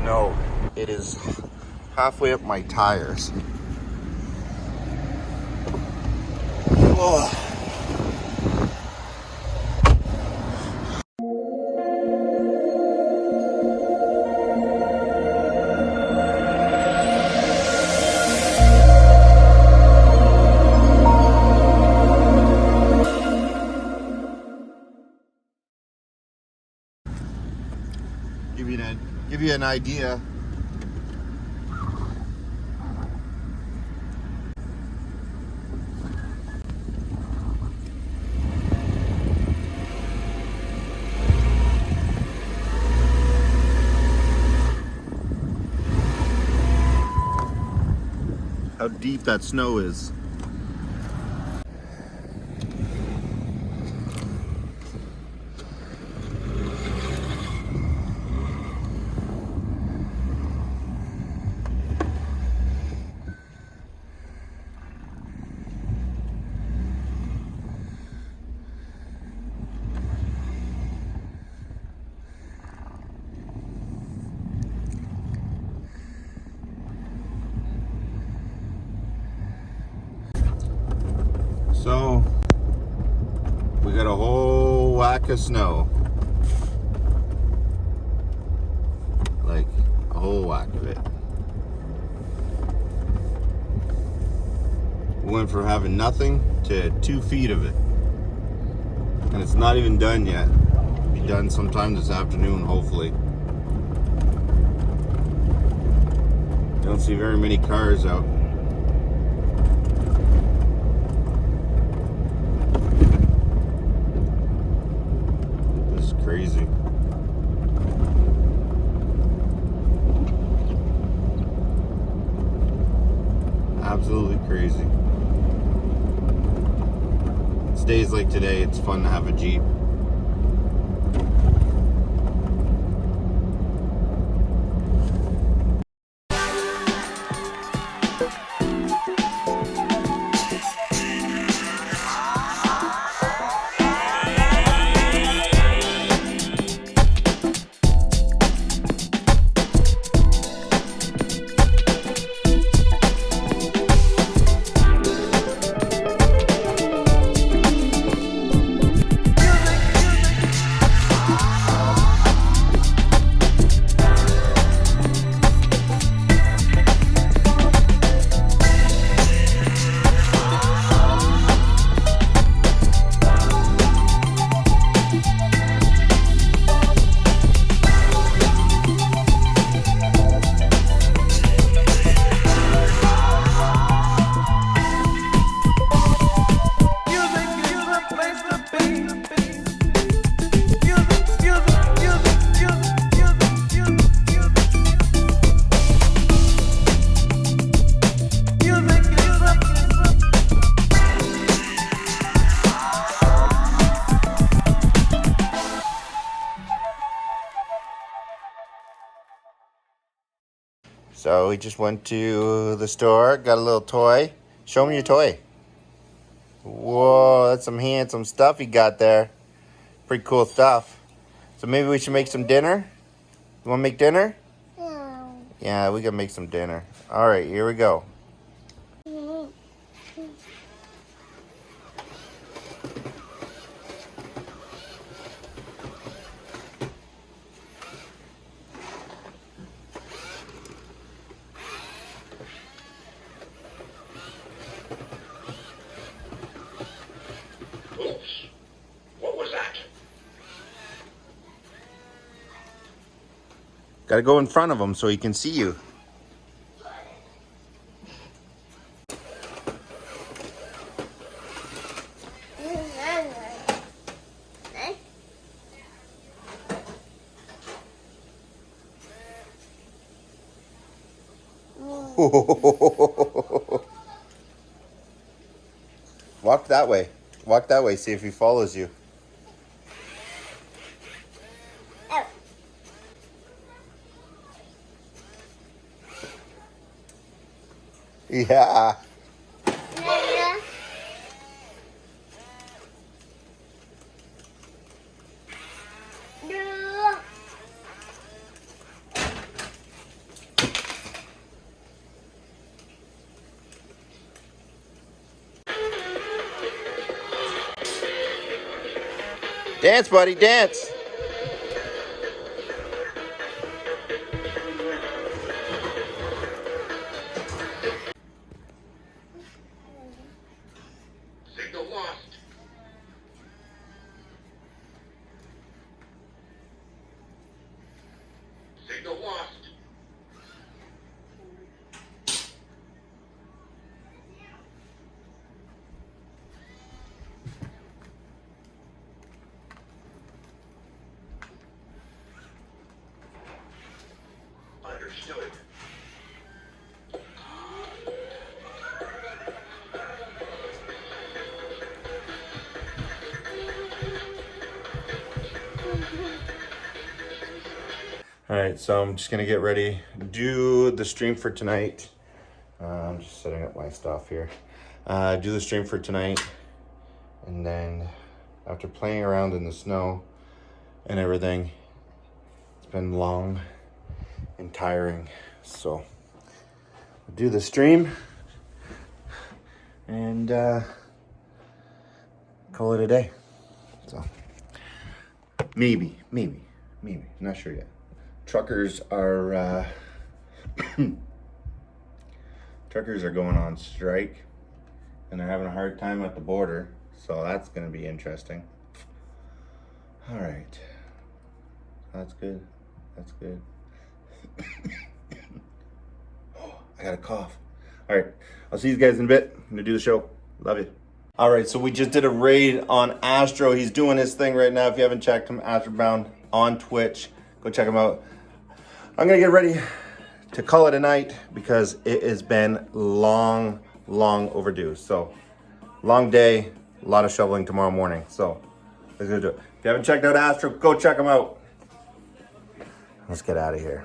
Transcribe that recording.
snow. It is halfway up my tires. Oh. Give you an idea. How deep that snow is. So, we got a whole whack of snow. Like, a whole whack of it. We went from having nothing to 2 feet of it. And it's not even done yet. It'll be done sometime this afternoon, hopefully. Don't see very many cars out. Crazy. Absolutely crazy. It's days like today, it's fun to have a Jeep. So we just went to the store, got a little toy. Show me your toy. Whoa, that's some handsome stuff you got there. Pretty cool stuff. So maybe we should make some dinner? You want to make dinner? No. Yeah, we gotta make some dinner. All right, here we go. Oops. What was that? Gotta go in front of him so he can see you. Walk that way. Walk that way, see if he follows you. Oh. Yeah. Dance, buddy, dance. Signal lost. Signal lost. Understood. All right, so I'm just gonna get ready, do the stream for tonight. I'm just setting up my stuff here. Do the stream for tonight, and then after playing around in the snow and everything, it's been long and tiring. So I'll do the stream and call it a day. So maybe, not sure yet. Truckers are going on strike, and they're having a hard time at the border, so that's going to be interesting. All right, that's good. Oh, I got a cough. All right, I'll see you guys in a bit. I'm gonna do the show. Love you. All right, so we just did a raid on Astro. He's doing his thing right now. If you haven't checked him, Astrobound on Twitch, go check him out. I'm gonna get ready to call it a night because it has been long overdue. So long day, a lot of shoveling tomorrow morning. So let's go do it. If you haven't checked out Astro, go check him out. Let's get out of here.